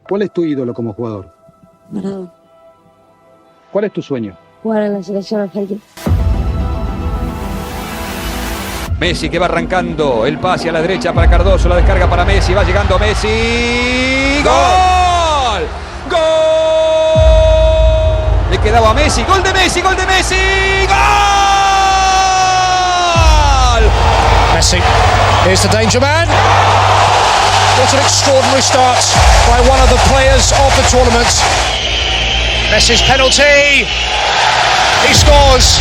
¿Cuál es tu ídolo como jugador? Maradona. ¿Cuál es tu sueño? Jugar en la selección argentina. Messi que va arrancando, el pase a la derecha para Cardoso, la descarga para Messi, va llegando Messi, ¡gol! ¡Gol! Le quedaba a Messi, ¡gol de Messi, gol de Messi! ¡Gol! Messi, here's the danger man. What an extraordinary start by one of the players of the tournament. Messi's penalty, he scores.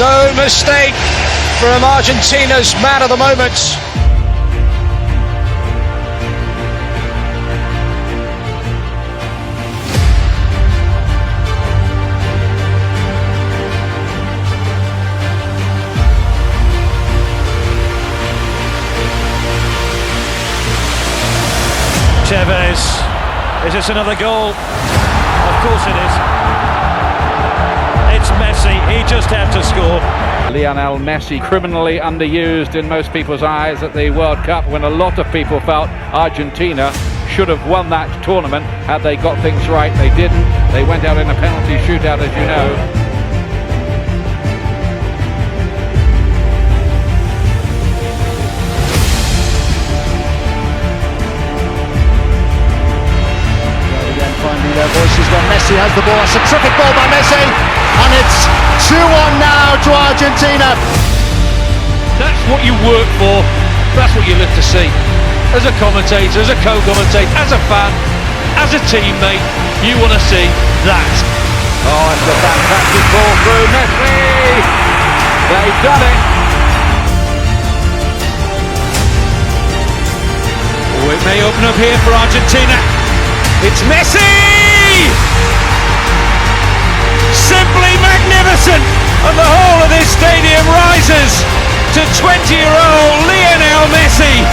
No mistake from Argentina's man of the moment. Tevez, is this another goal? Of course it is. It's Messi, he just had to score. Lionel Messi, criminally underused in most people's eyes at the World Cup, when a lot of people felt Argentina should have won that tournament had they got things right. They didn't. They went out in a penalty shootout, as you know. Finding their voices when Messi has the ball. It's a terrific ball by Messi, and it's 2-1 now to Argentina. That's what you work for, that's what you live to see. As a commentator, as a co-commentator, as a fan, as a teammate, you want to see that. Oh, it's a fantastic ball through Messi. They've done it. Oh, it may open up here for Argentina. It's Messi! Simply magnificent! And the whole of this stadium rises to 20-year-old Lionel Messi.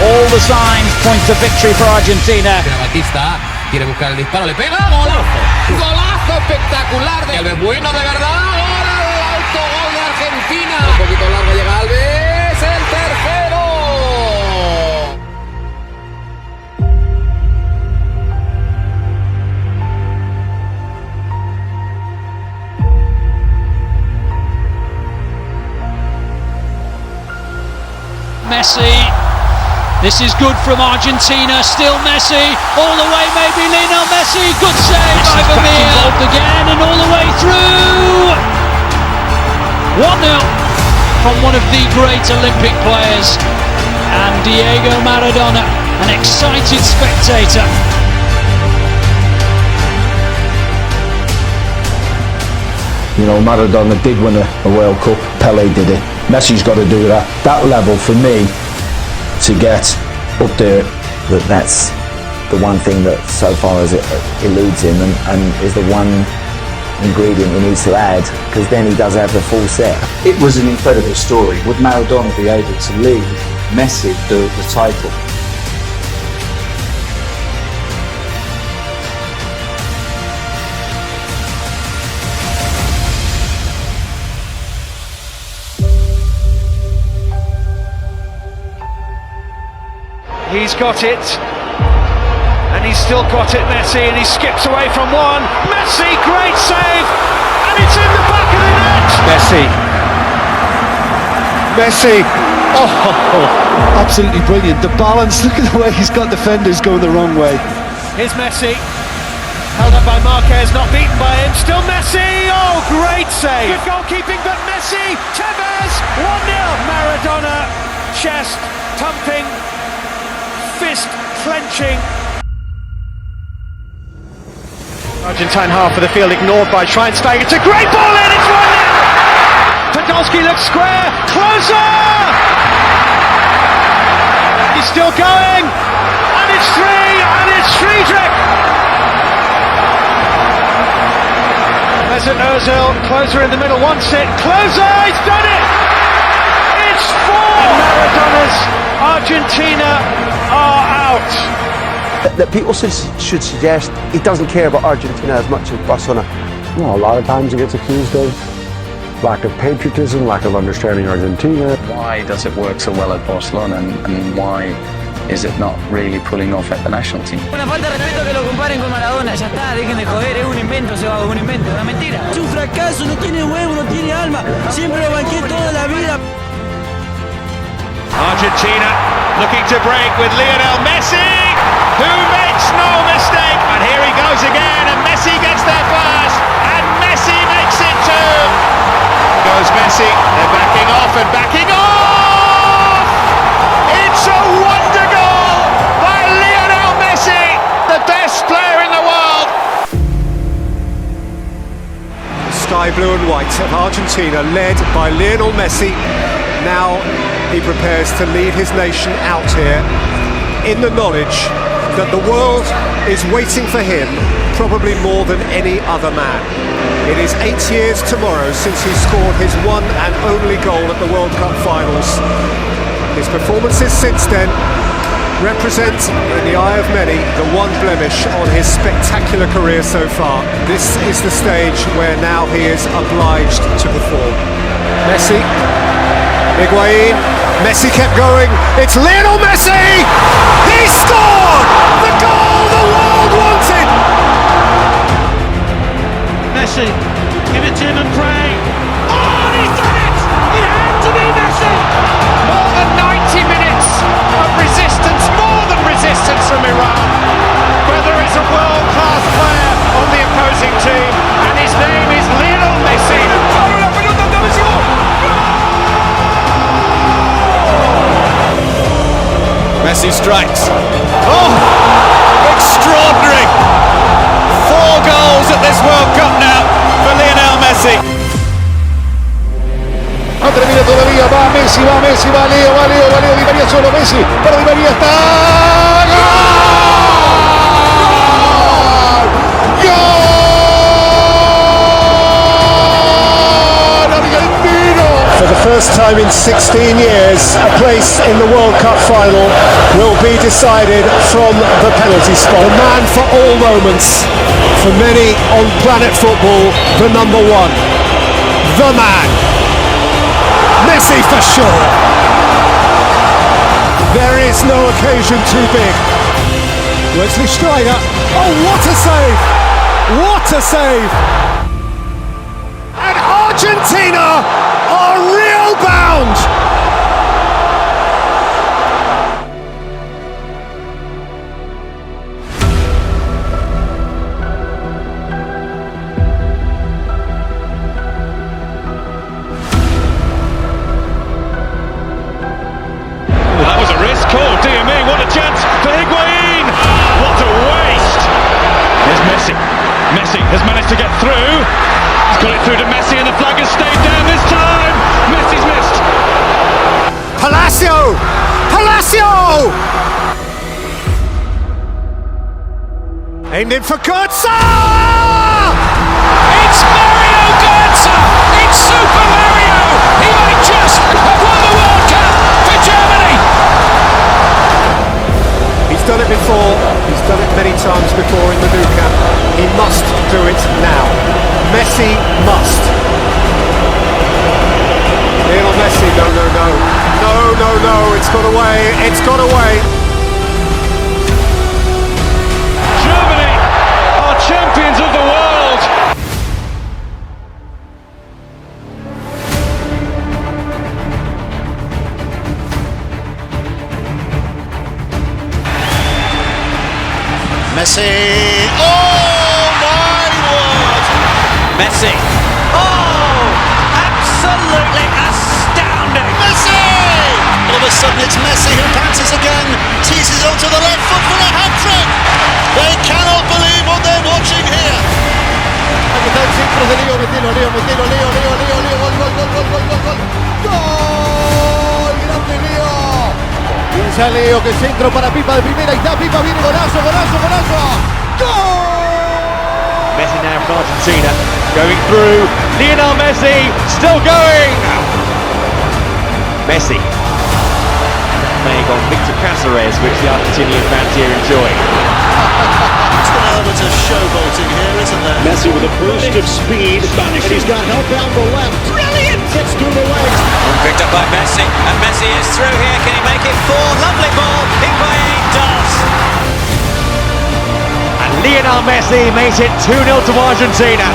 All the signs point to victory for Argentina. Batista quiere buscar el disparo, le pega, golazo. Golazo espectacular de Alves, bueno de verdad. Ahora el autogol de Argentina. Un poquito largo llega Alves, el tercero. Messi, this is good from Argentina, still Messi, all the way maybe Lionel Messi, good save by Vermeer, involved again and all the way through, 1-0 from one of the great Olympic players, and Diego Maradona, an excited spectator. You know, Maradona did win a World Cup, Pelé did it. Messi's got to do that level for me to get up there. That's the one thing that so far as it eludes him and is the one ingredient he needs to add, because then he does have the full set. It was an incredible story. Would Maradona be able to lead Messi the title? He's got it, and he's still got it, Messi, and he skips away from one. Messi, great save, and it's in the back of the net. Messi, oh, absolutely brilliant. The balance, look at the way he's got defenders going the wrong way. Here's Messi, held up by Marquez, not beaten by him, still Messi, oh, great save. Good goalkeeping, but Messi, Tevez, 1-0. Maradona, chest thumping, fist clenching. Argentine half of the field ignored by Schweinsteiger. It's a great ball in, it's 1-0. Podolski looks square, closer! He's still going, and it's 3, and it's Friedrich! Mesut Ozil, closer in the middle, wants it, closer, he's done it! It's 4! And Maradona's Argentina are out. That people should suggest he doesn't care about Argentina as much as Barcelona. Well, a lot of times he gets accused of lack of patriotism, lack of understanding Argentina. Why does it work so well at Barcelona, and why is it not really pulling off at the national team? Una falta de respeto que lo comparen con Maradona, ya está, dejen de joder, es un invento, se va, un invento, una mentira. Es un fracaso, no tiene huevo, no tiene alma, siempre lo banqué toda la vida. Argentina looking to break with Lionel Messi, who makes no mistake, and here he goes again, and Messi gets there first, and Messi makes it too. Goes Messi, they're backing off and backing off! It's a wonder goal by Lionel Messi, the best player in the world. Sky blue and white of Argentina, led by Lionel Messi. Now he prepares to lead his nation out here in the knowledge that the world is waiting for him probably more than any other man. It is 8 years tomorrow since he scored his one and only goal at the World Cup finals. His performances since then represent, in the eye of many, the one blemish on his spectacular career so far. This is the stage where now he is obliged to perform. Messi, Higuain, Messi kept going, it's Lionel Messi! He scored! The goal the world wanted! Messi, give it to him and pray. Oh, he's done it! It had to be Messi! More than 90 minutes of resistance, more than resistance from Iran. Whether it's a world-class player on the opposing team, and his name is Lionel Messi. Messi strikes. Oh, extraordinary! 4 goals at this World Cup now for Lionel Messi. No termina todavía, va Messi, va Leo, Di María solo, Messi, pero Di María está... ¡Gol! ¡Gol! Argentino! For the first time in 16 years, a place in the World Cup final will be decided from the penalty spot. The man for all moments, for many on planet football, the number one, the man, Messi for sure. There is no occasion too big. Wesley Strider, oh what a save, what a save. And Argentina are real bound. That was a risk. Oh dear me, what a chance for Higuain! What a waste! Here's Messi. Messi has managed to get through. He's got it through to Messi and the flag has stayed down this time. Messi's missed. Palacio! Aimed in for Götze! It's Mario Götze! It's Super Mario! He might just have won the World Cup for Germany! He's done it before, he's done it many times before in the Nou Camp. He must do it now. Messi must. Lionel Messi, no, it's got away. Germany are champions of the world! Messi! Oh my word! Messi. Oh, absolutely astounding! Messi! All of a sudden it's Messi who pounces again, teases onto the left foot for a hat-trick! They cannot believe what they're watching here! Aquí está el centro de Leo, metelo, gol! ¡Gol! ¡Grande Leo! Piensa Leo que centro para Pipa de primera, y está Pipa, viene golazo! ¡Gol! Messi now from Argentina, going through. Lionel Messi still going. Messi playing on Victor Cáceres, which the Argentinian fans here enjoying. It's an element of showboating here, isn't there? Messi with a burst of speed. He's got help down the left. Brilliant! gets through the legs. Picked up by Messi, and Messi is through here. Can he make it 4? Lovely ball. Higuain does. And Lionel Messi makes it 2-0 to Argentina.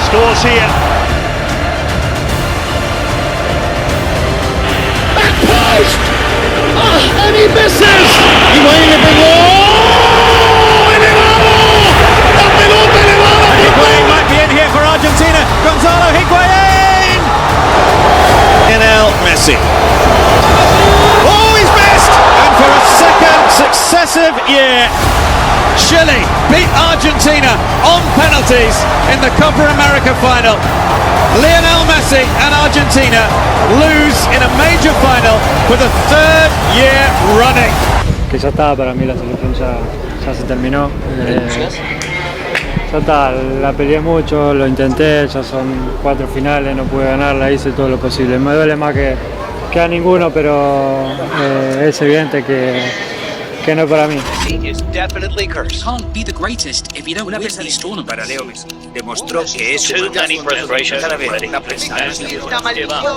Scores here. Back post! And he misses! Higuain le pegó! Higuain might be in here for Argentina. Gonzalo Higuain! Lionel Messi. Oh, he's missed! And for a second successive year, Chile beat Argentina on penalties in the Copa America final. Lionel Messi and Argentina lose in a major final for the third year running. Que ya está, para mí la selección ya se terminó. Ya está, la peleé mucho, lo intenté, ya son 4 finales, no pude ganarla, hice todo lo posible. Me duele más que a ninguno, pero es evidente que no es para mí. Can't be the greatest if you don't win these tournaments. Demostró que es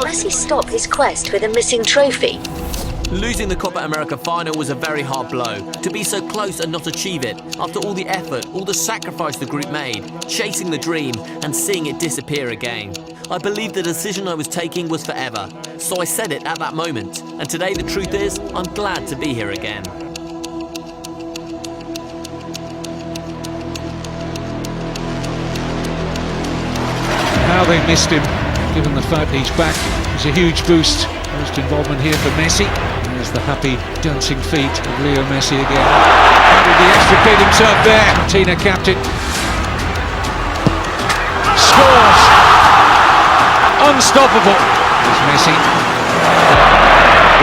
Messi stop his quest with a missing trophy. Losing the Copa America final was a very hard blow. To be so close and not achieve it, after all the effort, all the sacrifice the group made, chasing the dream and seeing it disappear again. I believed the decision I was taking was forever, so I said it at that moment. And today the truth is, I'm glad to be here again. How they missed him, given the fact he's back. It's a huge boost. Most involvement here for Messi. There's the happy dancing feet of Leo Messi again. How did he extricate himself there? Argentina captain. Scores! Unstoppable. There's Messi.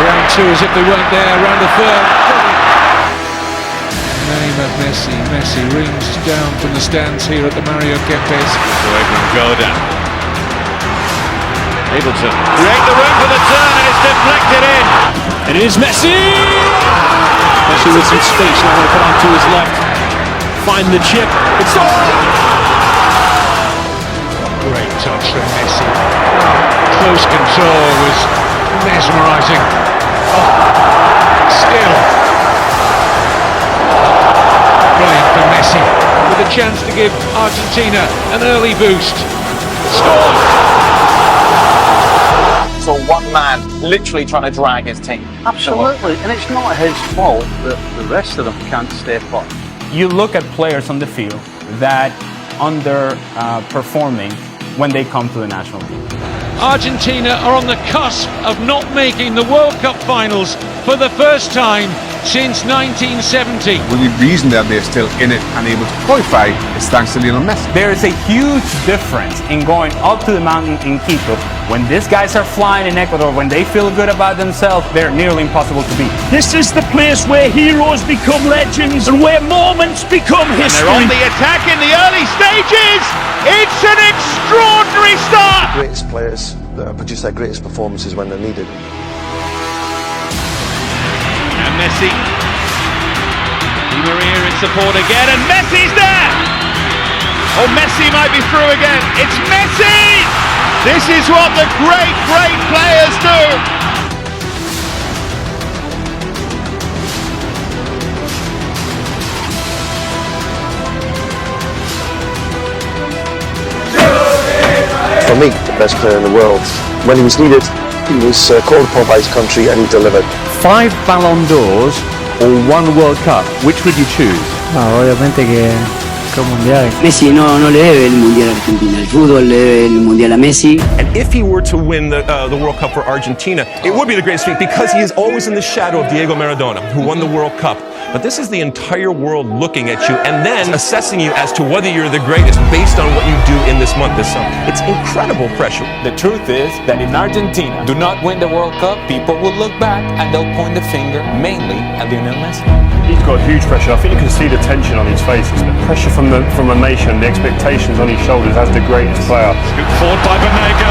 Round 2 as if they weren't there. Round the third. Name of Messi. Messi rings down from the stands here at the Mario Kempes. Away from Goda. Able to create the room for the turn, and it's deflected in. And it is Messi! Messi with some space, now going to put on to his left. Find the chip. It's all! Great touch from Messi. Close control was mesmerising. Still. Brilliant for Messi, with a chance to give Argentina an early boost. Scores! Or one man literally trying to drag his team. Absolutely, and it's not his fault that the rest of them can't stay put. You look at players on the field that underperforming when they come to the national team. Argentina are on the cusp of not making the World Cup finals for the first time since 1970. The only reason that they're still in it and able to qualify is thanks to Lionel Messi. There is a huge difference in going up to the mountain in Quito. When these guys are flying in Ecuador, when they feel good about themselves, they're nearly impossible to beat. This is the place where heroes become legends and where moments become history. And they're on the attack in the early stages. It's an extraordinary start. The greatest players produce their greatest performances when they're needed. And Messi. Di Maria in support again, and Messi's there. Oh, Messi might be through again. It's Messi! This is what the great, great players do. For me, the best player in the world. When he was needed, he was called upon by his country and he delivered. 5 Ballon d'Ors or 1 World Cup, which would you choose? Obviamente que Mundial. Messi no le debe el Mundial a Argentina, el fútbol le debe el Mundial a Messi. And if he were to win the World Cup for Argentina, it would be the greatest feat because he is always in the shadow of Diego Maradona, who won the World Cup. But this is the entire world looking at you and then assessing you as to whether you're the greatest based on what you do in this month, this summer. It's incredible pressure. The truth is that if Argentina do not win the World Cup, people will look back and they'll point the finger mainly at Lionel Messi. He's got huge pressure. I think you can see the tension on his face. It's the pressure from a nation, the expectations on his shoulders as the greatest player. Scooped forward by Banega.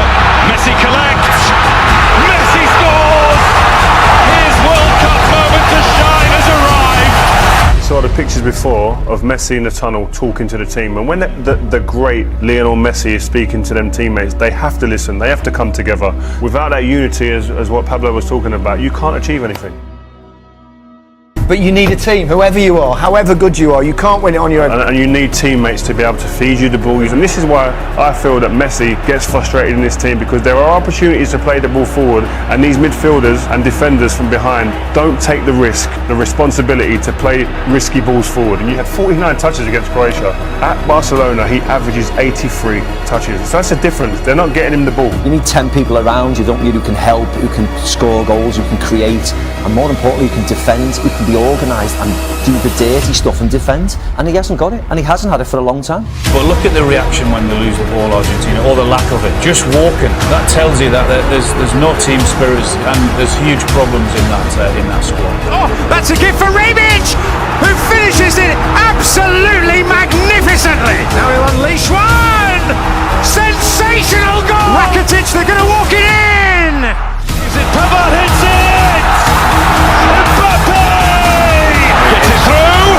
Messi collects. Messi scores. His World Cup moment to shine has arrived. It's a lot of pictures before of Messi in the tunnel talking to the team, and when the great Lionel Messi is speaking to them teammates, they have to listen, they have to come together. Without that unity, as what Pablo was talking about, you can't achieve anything. But you need a team, whoever you are, however good you are, you can't win it on your own. And you need teammates to be able to feed you the ball. And this is why I feel that Messi gets frustrated in this team, because there are opportunities to play the ball forward, and these midfielders and defenders from behind don't take the risk, the responsibility to play risky balls forward. And you had 49 touches against Croatia. At Barcelona, he averages 83 touches. So that's a difference. They're not getting him the ball. You need 10 people around you, don't you, who can help, who can score goals, who can create, and more importantly, who can defend, who can be organised and do the dirty stuff and defend, and he hasn't got it, and he hasn't had it for a long time. But look at the reaction when they lose the ball, Argentina, or the lack of it. Just walking, that tells you that there's no team spirit, and there's huge problems in that squad. Oh, that's a gift for Rebic, who finishes it absolutely magnificently. Now he'll unleash one! Sensational goal! Rakitic, they're going to walk it in! Is it Pavard hits it? Mbappe! Gets it through!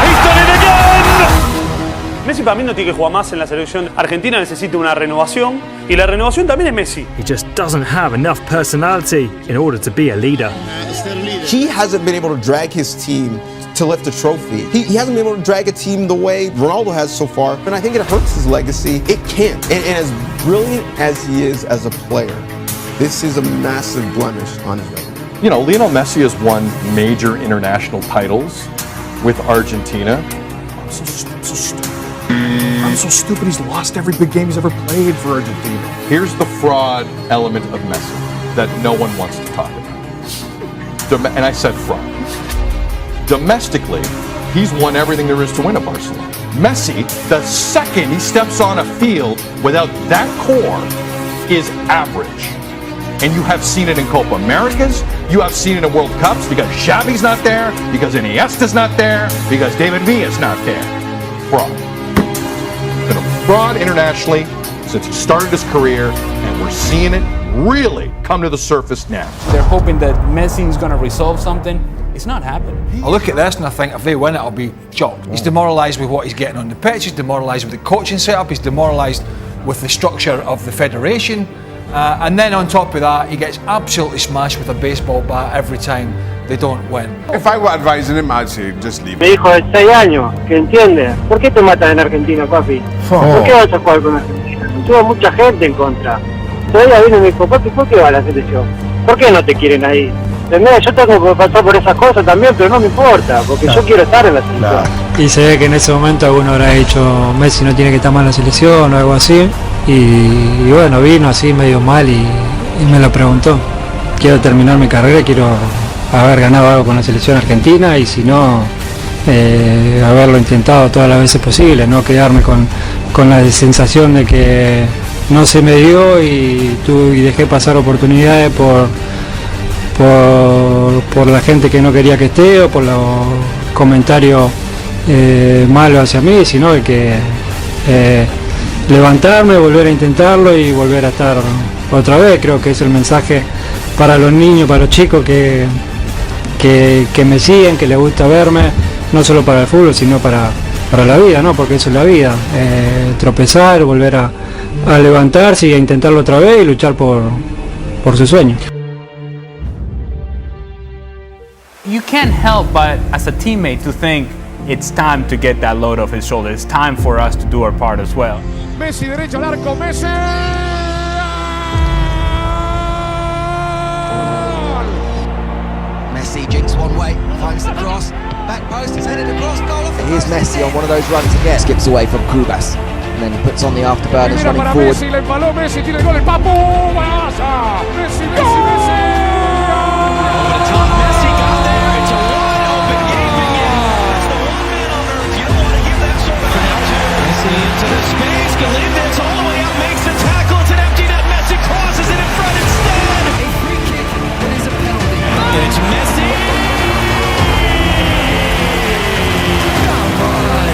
He's done it again! Messi para mí no tiene que jugar más en la selección. Argentina necesita una renovación, y la renovación también es Messi. He just doesn't have enough personality in order to be a leader. He hasn't been able to drag his team to lift a trophy. He hasn't been able to drag a team the way Ronaldo has so far, and I think it hurts his legacy. It can't. And as brilliant as he is as a player, this is a massive blemish on his record. You know, Lionel Messi has won major international titles with Argentina. I'm so stupid. He's lost every big game he's ever played for Argentina. Here's the fraud element of Messi that no one wants to talk about. And I said fraud. Domestically, he's won everything there is to win at Barcelona. Messi, the second he steps on a field without that core, is average. And you have seen it in Copa Americas, you have seen it in World Cups, because Xavi's not there, because Iniesta's not there, because David Villa's not there. Fraud. Been a fraud internationally since he started his career, and we're seeing it really come to the surface now. They're hoping that Messi is going to resolve something. It's not happening. I look at this and I think if they win it, I'll be shocked. He's demoralised with what he's getting on the pitch, he's demoralised with the coaching setup, he's demoralised with the structure of the federation. And then on top of that, he gets absolutely smashed with a baseball bat every time they don't win. If I were advising him, I'd say just leave. Mi hijo de 6 años, que entiende. ¿Por qué te matan en Argentina, papi? ¿Por qué vas a jugar con Argentina? Tuvo mucha gente en contra. Todavía vino y me dijo, papi, ¿por qué va a la selección? ¿Por qué no te quieren ahí? Yo tengo que pasar por esas cosas también, pero no me importa, porque yo quiero estar en la selección. Y se ve que en ese momento alguno habrá dicho, Messi no tiene que estar mal en la selección o algo así. Y bueno, vino así medio mal y me lo preguntó. Quiero terminar mi carrera, quiero haber ganado algo con la selección argentina y si no, haberlo intentado todas las veces posibles, no quedarme con la sensación de que no se me dio y dejé pasar oportunidades por la gente que no quería que esté o por los comentarios malos hacia mí, sino de que levantarme, volver a intentarlo y volver a estar otra vez. Creo que es el mensaje para los niños, para los chicos que me siguen, que les gusta verme, no solo para el fútbol, sino para la vida, ¿no? Porque eso es la vida, tropezar, volver a levantarse y a intentarlo otra vez y luchar por su sueño. You can't help but, as a teammate, to think it's time to get that load off his shoulders. It's time for us to do our part as well. Messi, derecho al arco, Messi! Messi jinks one way, finds the cross, back post, is headed across, goal off. Here's Messi on one of those runs again. Skips away from Kubas, and then he puts on the afterburners running forward. Messi, le empaló Messi, tiene el gol, el Papu, ¡Vaya! Messi, Messi, Messi! Into the space, Galindez all the way up, makes the tackle, it's an empty net, Messi crosses it in front instead! A free kick, that is a penalty. And it's Messi! Come on,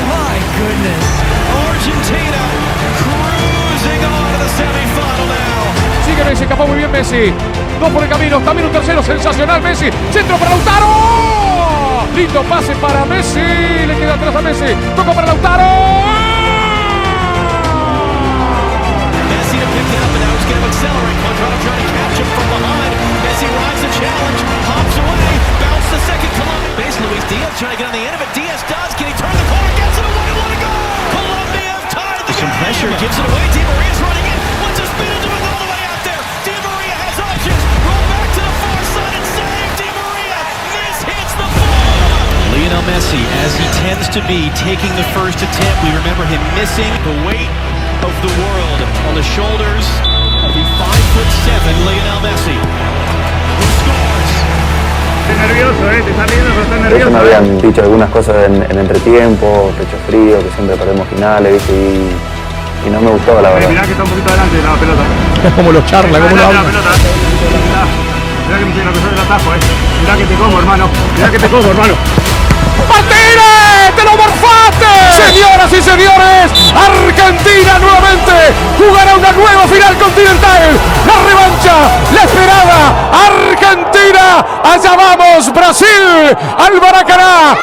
my goodness. Argentina cruising on to the semi-final now. Sigue Messi, escapó muy bien Messi. Dos por el camino, también un tercero sensacional Messi. Centro para Lautaro. Lindo pase para Messi. Le queda atrás a Messi. Toca para Lautaro. Messi to pick it up, and now he's going to accelerate. Quadrado trying to catch him from behind. Messi rides the challenge, hops away, bounce the second Colombia. Base Luis Diaz trying to get on the end of it. Diaz does. Can he turn the corner? Gets it away. Let it go. Colombia tied the game. Some pressure, gives it away. Di Maria's running in. Wants to spin into it all the way out there. Di Maria has options. Roll back to the far side and save. Di Maria hits the ball. Lionel Messi, as he tends to be, taking the first attempt. We remember him missing the weight of the world on the shoulders of the 5'7" Lionel Messi, who scores. Estás nervioso, te está viendo, pero estás Eso nervioso. me habían dicho algunas cosas en entretiempo, pecho frío, que siempre perdemos finales, ¿viste? Y no me gustó, la verdad. Mirá que está un poquito adelante de la pelota. Es como los charla, como lo habla. Mirá que me estoy en el atajo, Mirá que te como, hermano. Mirá que te como, hermano. ¡Martínez! ¡Te lo morfaste! Señoras y señores, Argentina nuevamente jugará una nueva final continental. La revancha, la esperada. Argentina, allá vamos, Brasil, al Maracaná.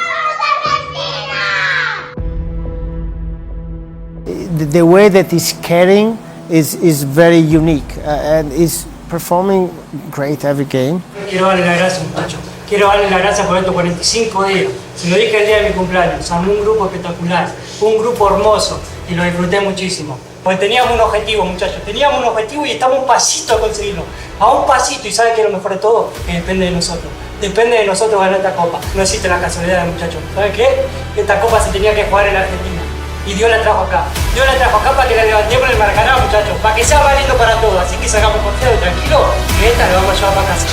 The way that he's carrying is very unique and is performing great every game. Quiero darle las gracias, muchachos. Quiero darle las gracias por estos 45 días. Se lo dije el día de mi cumpleaños. Armé un grupo espectacular, un grupo hermoso y lo disfruté muchísimo. Porque teníamos un objetivo, muchachos. Teníamos un objetivo y estamos un pasito a conseguirlo. A un pasito. Y ¿saben qué es lo mejor de todo? Que depende de nosotros. Depende de nosotros ganar esta copa. No existe la casualidad, muchachos. ¿Saben qué? Esta copa se tenía que jugar en Argentina. Y Dios la trajo acá. Dios la trajo acá para que la levantemos en el Maracaná, muchachos. Para que sea válido para todos. Así que sacamos confiado y tranquilo que esta la vamos a llevar para casa.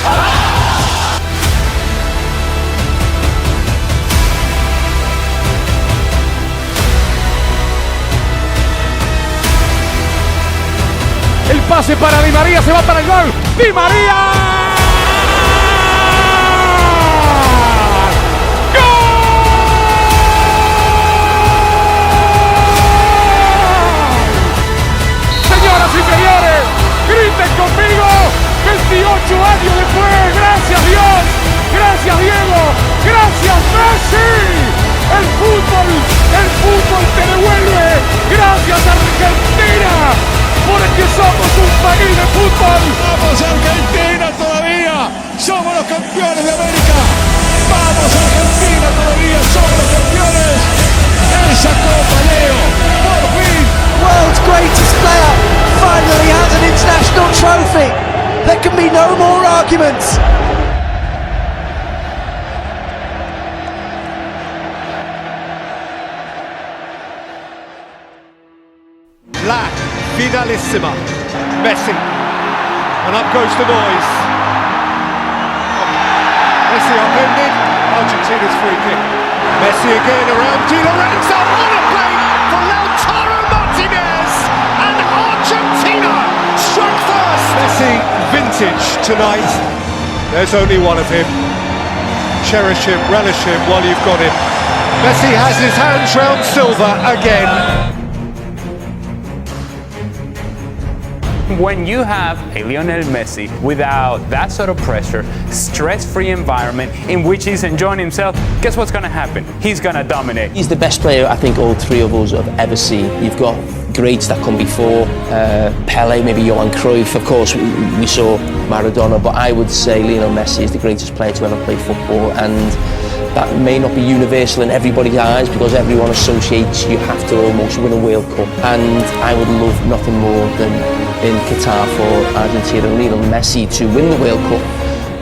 El pase para Di María, se va para el gol. ¡Di María! Señoras y señores, griten conmigo, 28 años después, gracias Dios, gracias Diego, gracias Messi. El fútbol te devuelve, gracias Argentina, porque somos un país de fútbol. Vamos Argentina todavía, somos los campeones de América. Vamos Argentina todavía, somos los campeones. Esa Copa, Leo, por fin. World's greatest player finally has an international trophy. There can be no more arguments. La Finalissima, Messi, and up goes the noise. Messi upended, Argentina's free kick. Messi again around Di Lorenzo, on a play for Lautaro Martinez, and Argentina struck first. Messi vintage tonight. There's only one of him. Cherish him, relish him while you've got him. Messi has his hands round silver again. When you have a Lionel Messi without that sort of pressure, stress-free environment in which he's enjoying himself, guess what's going to happen? He's going to dominate. He's the best player I think all three of us have ever seen. You've got greats that come before, Pele, maybe Johan Cruyff, of course we saw Maradona, but I would say Lionel Messi is the greatest player to ever play football, and that may not be universal in everybody's eyes because everyone associates you have to almost win a World Cup, and I would love nothing more than in Qatar for Argentina and Lionel Messi to win the World Cup,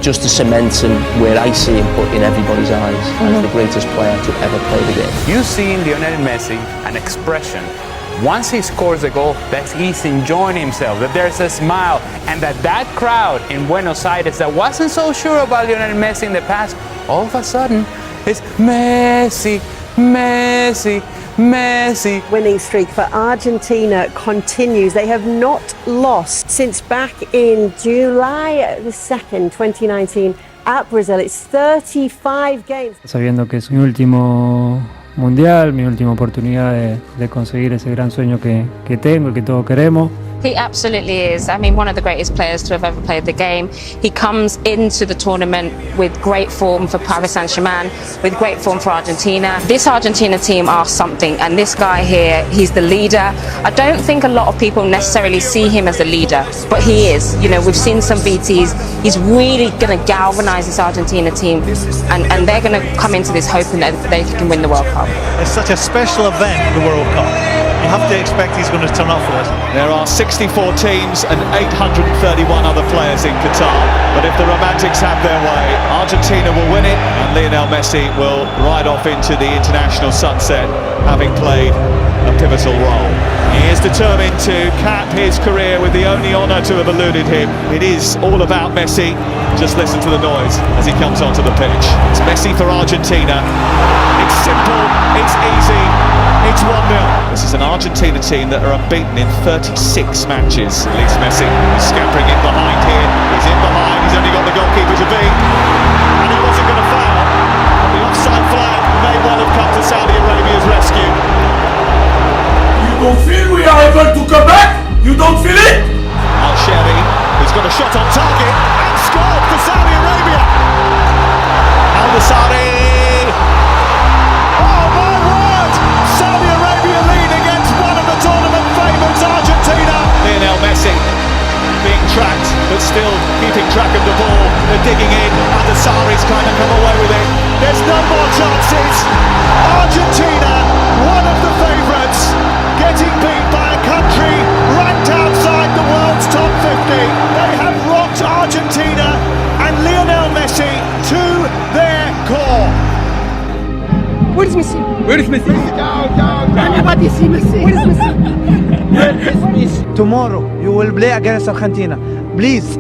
just to cement him where I see him put in everybody's eyes as the greatest player to ever play the game. You see in Lionel Messi an expression once he scores a goal that he's enjoying himself, that there's a smile, and that crowd in Buenos Aires that wasn't so sure about Lionel Messi in the past, all of a sudden is Messi, Messi, Messi. Winning streak for Argentina continues. They have not lost since back in July the 2nd, 2019 at Brazil. It's 35 games. Sabiendo que es mi último mundial, mi última oportunidad de conseguir ese gran sueño que tengo y que todos queremos. He absolutely is. I mean, one of the greatest players to have ever played the game. He comes into the tournament with great form for Paris Saint-Germain, with great form for Argentina. This Argentina team are something, and this guy here, he's the leader. I don't think a lot of people necessarily see him as a leader, but he is. You know, we've seen some VTs. He's really going to galvanise this Argentina team, and they're going to come into this hoping that they can win the World Cup. It's such a special event, the World Cup. You have to expect he's going to turn up for it. There are 64 teams and 831 other players in Qatar. But if the Romantics have their way, Argentina will win it and Lionel Messi will ride off into the international sunset, having played a pivotal role. He is determined to cap his career with the only honour to have eluded him. It is all about Messi. Just listen to the noise as he comes onto the pitch. It's Messi for Argentina. It's simple, it's easy, it's 1-0. This is an Argentina team that are unbeaten in 36 matches. At least Messi is scampering in behind here. He's in behind, he's only got the goalkeeper to beat. And he wasn't going to foul. The offside flag may well have come to Saudi Arabia's rescue. You don't feel we are able to come back? You don't feel it? Al-Sheri, who's got a shot on target and scored for Saudi Arabia. Al-Nasari. Oh my word! Saudi Arabia lead against one of the tournament favourites, Argentina. Lionel Messi being tracked, but still keeping track of the ball. They're digging in. Al-Nasari's kind of come away with it. There's no more chances. Argentina, one of the favourites, getting beat by a country ranked outside the world's top 50. They have rocked Argentina and Lionel Messi to their core. Where is Messi? Where is Messi? Everybody see Messi. Where is Messi? Where is Messi? Tomorrow you will play against Argentina. Please,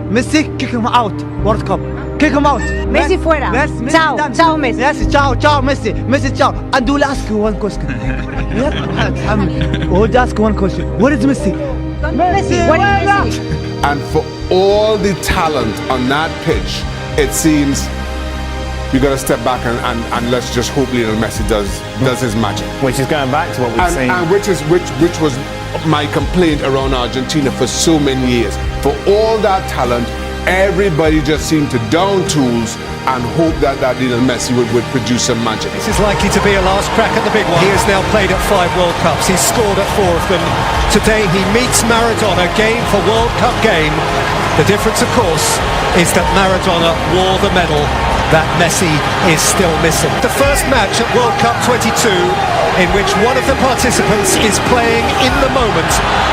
Messi, kick him out. World Cup. Kick him out. Messi fuera. Messi, Ciao, ciao Messi. Messi, ciao, ciao Messi. Messi, ciao. And we'll ask you one question. We'll ask one question. Where is Messi? Messi, where is Messi? And for all the talent on that pitch, it seems you got to step back and let's just hope Lionel Messi does his magic. Which is going back to what we've seen. And which was my complaint around Argentina for so many years. For all that talent, everybody just seemed to down tools and hope that Lionel Messi would produce some magic. This is likely to be a last crack at the big one. He has now played at 5 World Cups. He's scored at 4 of them. Today he meets Maradona game for World Cup game. The difference, of course, is that Maradona wore the medal that Messi is still missing. The first match at World Cup 22 in which one of the participants is playing in the moment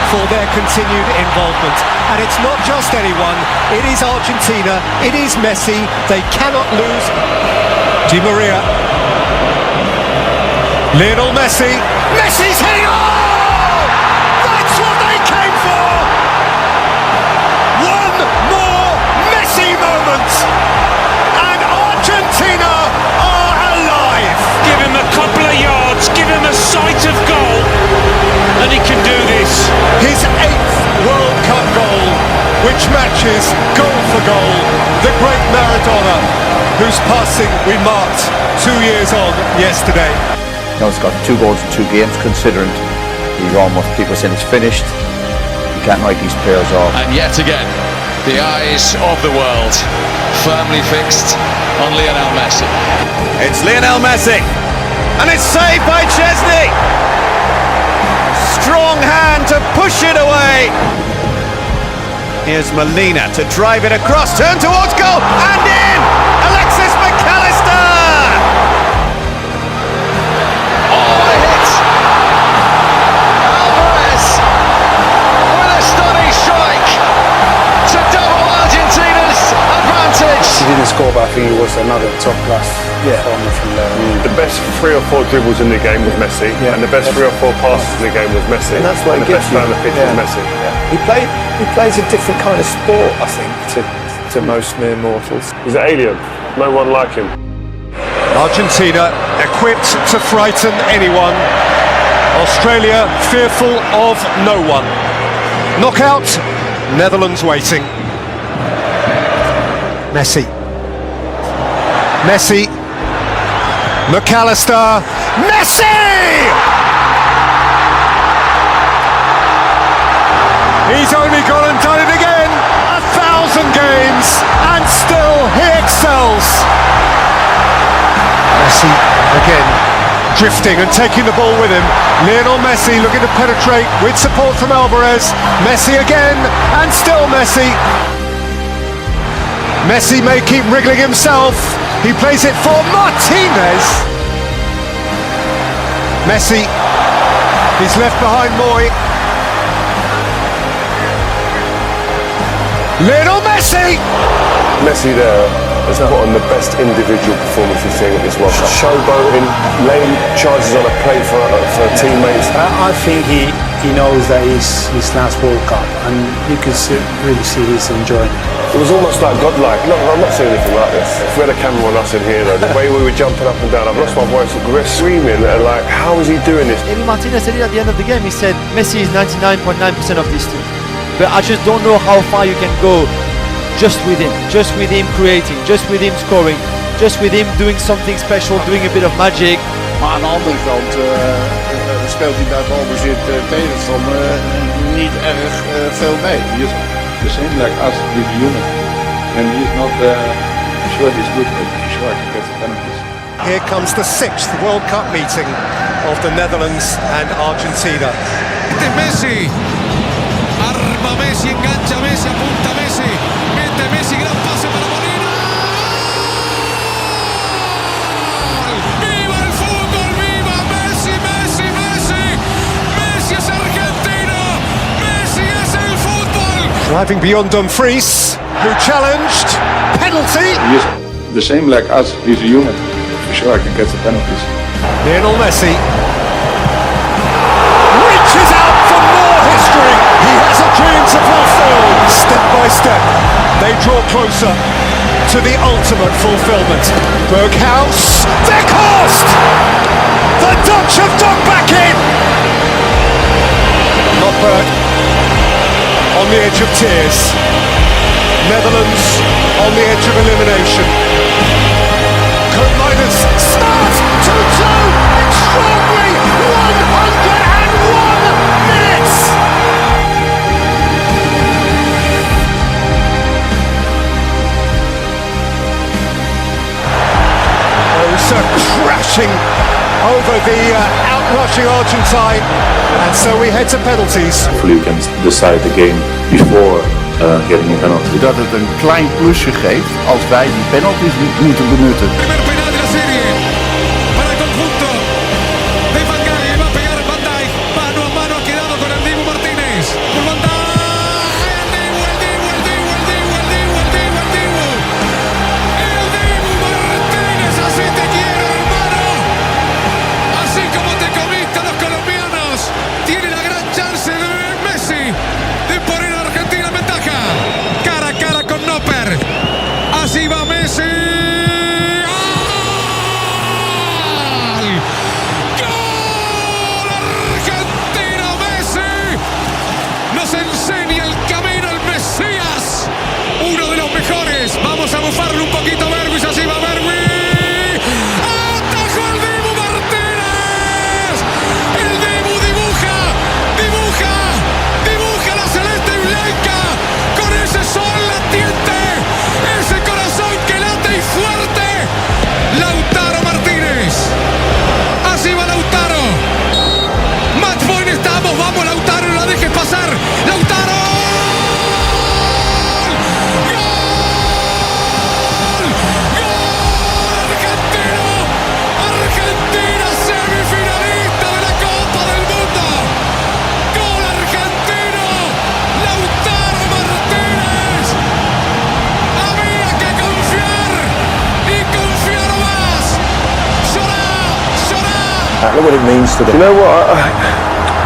for their continued involvement. And it's not just anyone, it is Argentina, it is Messi, they cannot lose. Di Maria, Lionel Messi, Messi's hitting, oh! That's what they came for! One more Messi moment, and Argentina are alive! Give him a couple of yards, give him a sight of goal, and he can do this. His 8th World Cup goal, which matches goal for goal the great Maradona, whose passing we marked 2 years on yesterday. Now he's got 2 goals in 2 games, considering he's almost, people saying he's finished. You can't write these players off. And yet again, the eyes of the world firmly fixed on Lionel Messi. It's Lionel Messi, and it's saved by Chesney. Strong hand to push it away. Here's Molina to drive it across, turn towards goal, and in! Alexis McAllister! Oh, a hit! Alvarez with a stunning strike to double Argentina's advantage. He didn't score, but I think it was another top class performance from there. The best 3 or 4 dribbles in the game was Messi, and the best 3 or 4 passes in the game was Messi. And that's what and it the gives best you. man on the pitch was Messi. He plays a different kind of sport, I think, to most mere mortals. He's an alien. No one like him. Argentina equipped to frighten anyone. Australia fearful of no one. Knockout, Netherlands waiting. Messi. Messi. McAllister. Messi! He's only gone and done it again. 1,000 games and still he excels. Messi again drifting and taking the ball with him. Lionel Messi looking to penetrate with support from Alvarez. Messi again and still Messi. Messi may keep wriggling himself. He plays it for Martinez. Messi, he's left behind Moy. Lionel Messi! Messi there has put on the best individual performance we've seen at this World Cup. Showboating, laying charges on a plate for teammates. I think he knows that it's his last World Cup, and you can really see he's enjoying it. It was almost like godlike. No, I'm not saying anything like this. If we had a camera on us in here, though, the way we were jumping up and down, I've lost my voice. We're screaming, and like, how is he doing this? Maybe Martinez said it at the end of the game. He said, Messi is 99.9% of this team. But I just don't know how far you can go just with him creating, just with him scoring, just with him doing something special, doing a bit of magic. Maar aan de andere kant speelt hij bij balbezit tegenstander niet erg veel mee. The same like us with human, and he's not sure he's good, but sure he gets the penalties. Here comes the 6th World Cup meeting of the Netherlands and Argentina. Messi, arma Messi, engancha Messi, apunta Messi, mete Messi, gran pase para Molina. ¡Viva el fútbol! ¡Viva Messi, Messi, Messi! Messi es argentino, Messi es el fútbol. Driving beyond Dumfries, who challenged, penalty. He's the same like us, he's a human, for sure he gets the penalties. Lionel Messi reaches out for more history. He has a dream to fulfill. Step by step, they draw closer to the ultimate fulfillment. Berghaus, Weghorst! The Dutch have dug back in. Not Berg. On the edge of tears. Netherlands on the edge of elimination. Koopmeiners start 2-2. Extraordinary 101 minutes. Osa crashing over the outrushing Argentine, and so we head to penalties. Hopefully you can decide the game before getting a penalty. Dat het een klein plusje geeft als wij die penalties niet moeten benutten. Así va Messi. ¡Gol! Argentina, Messi. Nos enseña el camino al Mesías. Uno de los mejores. Vamos a bufarlo un poquito, Berwis. Así va Berwis. ¡Atajó el Dibu Martínez! El Dibu dibuja la celeste y blanca con ese sol latiente. Ese corazón que late y fuerte. Lautaro Martínez. Así va Lautaro. Match point estamos. Vamos Lautaro, no la dejes pasar. Lautaro. Argentina semifinalista de la Copa del Mundo. Gol argentino. Lautaro Martínez. Había que confiar y confiar más. Llorá. Look what it means to them. You know what?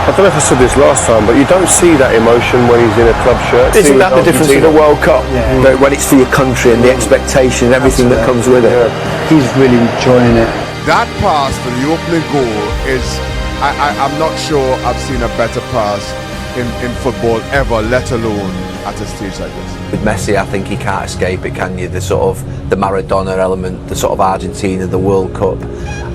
I don't know if I said this last time, but you don't see that emotion when he's in a club shirt. Isn't that the difference in the World Cup? That when it's for your country and the expectation and everything that comes with it. He's really enjoying it. That pass for the opening goal is, I'm not sure I've seen a better pass in football ever, let alone at a stage like this. With Messi, I think he can't escape it, can you? The sort of the Maradona element, the sort of Argentina, the World Cup.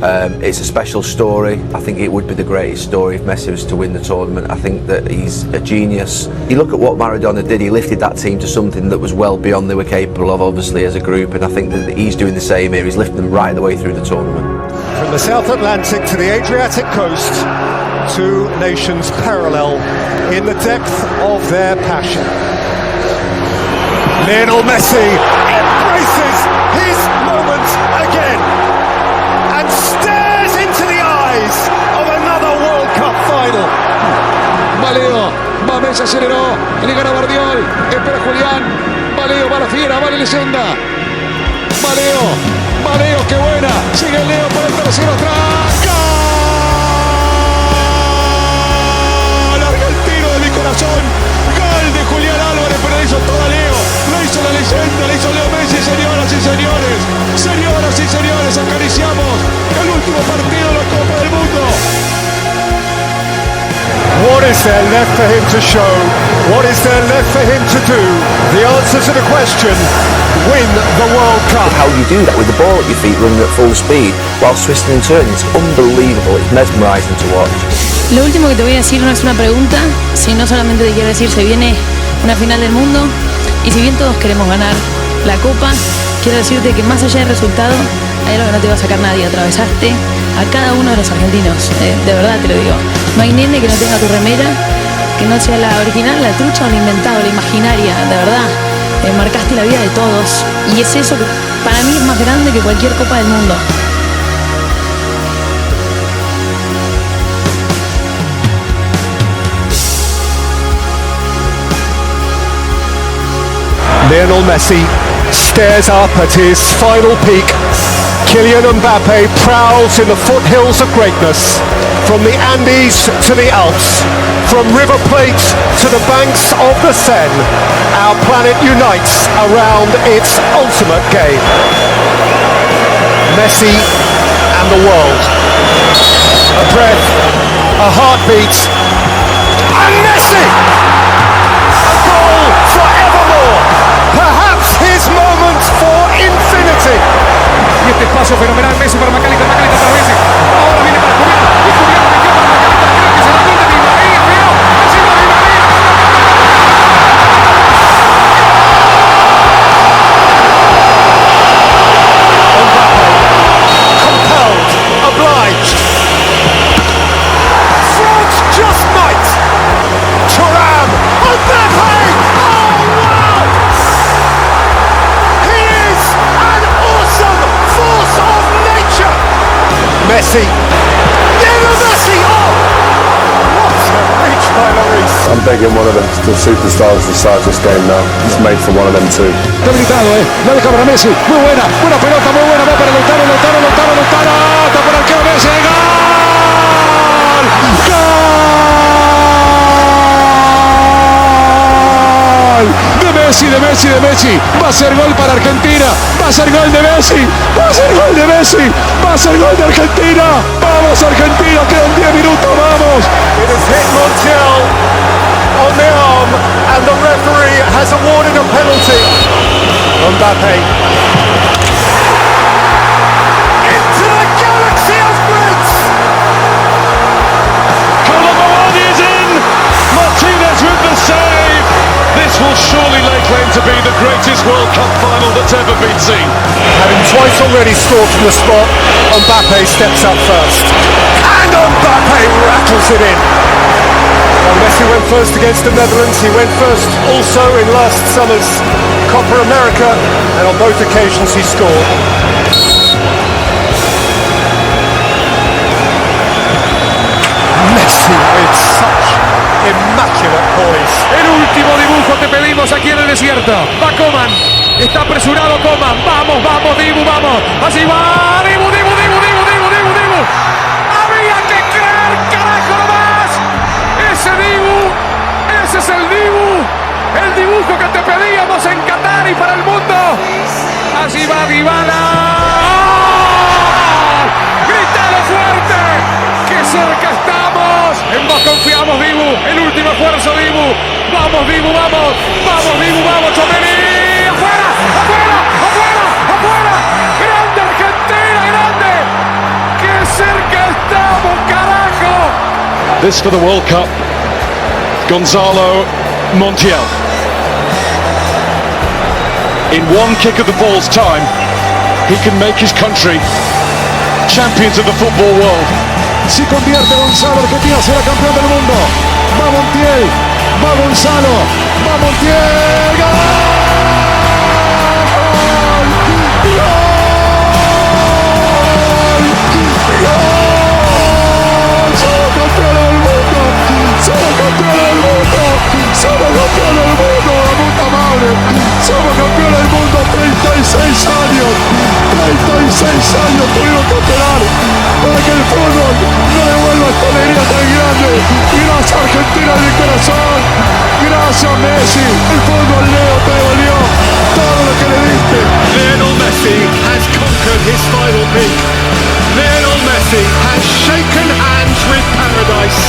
It's a special story. I think it would be the greatest story if Messi was to win the tournament. I think that he's a genius. You look at what Maradona did, he lifted that team to something that was well beyond they were capable of, obviously, as a group, and I think that he's doing the same here. He's lifting them right the way through the tournament. From the South Atlantic to the Adriatic coast, two nations parallel in the depth of their passion. Lionel Messi embraces his moment again and stares into the eyes of another World Cup final. Va Leo, va Messi, aceleró, le gana Bardiol, espera Julián, va Leo, va la fiera, va la leyenda, va Leo, qué buena, sigue Leo por el tercero atrás, ¡gol! Argentino de mi corazón, gol de Julián Álvarez, pero lo hizo toda Leo, lo hizo la leyenda, lo hizo Leo Messi, señoras y señores, acariciamos el último partido de la Copa del Mundo. What is there left for him to show? What is there left for him to do? The answer to the question, win the World Cup. How you do that with the ball at your feet running at full speed whilst twisting and turning, it's unbelievable, it's mesmerising to watch. Lo último que te voy a decir no es una pregunta, sino solamente te quiero decir, se viene una final del mundo y si bien todos queremos ganar la Copa, quiero decirte que más allá del resultado hay algo que no te va a sacar nadie. Atravesaste a cada uno de los argentinos, de verdad te lo digo. No hay nene que no tenga tu remera, que no sea la original, la trucha o la inventada, la imaginaria, de verdad. Marcaste la vida de todos y es eso que para mí es más grande que cualquier Copa del Mundo. Lionel Messi stares up at his final peak. Kylian Mbappe prowls in the foothills of greatness. From the Andes to the Alps, from River Plate to the banks of the Seine, our planet unites around its ultimate game. Messi and the world. A breath, a heartbeat, and Messi! A goal forevermore! Perhaps his moment for infinity! Y este espacio fenomenal, Messi para Macalister otra vez. Ahora viene para Julián, y Julián metió para Macalister, que se la cuenta Di María, feo, encima Di María. Compelled, obliged. France just might. Thuram, Mbappe! Oh wow! He is an awesome force of nature! Messi! Lionel Messi! Oh! What a reach by Lloris! I'm begging one of the superstars decide this game now. It's made for one of them too. Está habilitado, la deja para Messi. Muy buena pelota, muy buena. Va para Lautaro. Está por arquero Messi. ¡Gol! ¡Gol! De Messi. Va a ser gol para Argentina. Va a ser gol de Messi. Va a ser gol de Messi. Va a ser gol de Argentina. Vamos Argentina, quedan 10 minutos, vamos. It has hit Montiel on the arm and the referee has awarded a penalty. Mbappe. Into the galaxy of grids. Colomboani is in. Martinez with the save. This will surely lay claim to be the greatest World Cup final that's ever been seen. Having twice already scored from the spot, Mbappe steps up first. And Mbappe rattles it in. Well, Messi went first against the Netherlands. He went first also in last summer's Copa America, and on both occasions he scored. Messi with such immaculate poise. El último dibujo te pedimos aquí en el desierto. Va Coman. Está apresurado Coman. Vamos, Dibu, vamos. Así va. Dibu. Había que creer, carajo nomás. Ese es el Dibu. El dibujo que te pedíamos en Qatar y para el mundo. Así va Dybala. ¡Oh! ¡Grítalo fuerte! ¡Qué cerca estamos! En vos confiamos, Dibu. El último esfuerzo, Dibu. Vamos, Dibu, vamos. Chomeni. ¡Afuera! ¡Grande Argentina, grande! ¡Qué This for the World Cup. Gonzalo Montiel. In one kick of the ball's time, he can make his country champions of the football world. Si convierte Gonzalo, Argentina será campeón del mundo. Va Montiel, va Gonzalo, va Montiel. ¡Gol! ¡Somos campeones del mundo! ¡Somos campeones del mundo! ¡Somos campeones del mundo! ¡La puta madre! ¡Somos campeones del mundo! 36 años. 36 años tuvimos que esperar para que el fútbol no devuelva esta alegría tan grande. Gracias Argentina de corazón. Gracias Messi. El fútbol, Leo, te devolvió todo lo que le diste. Lionel Messi has conquered his final peak. Lionel Messi has shaken hands with paradise.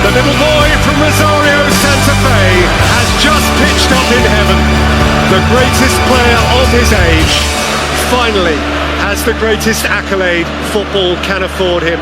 The little boy from Rosario, Santa Fe has just pitched up in heaven. The greatest player of his age finally has the greatest accolade football can afford him.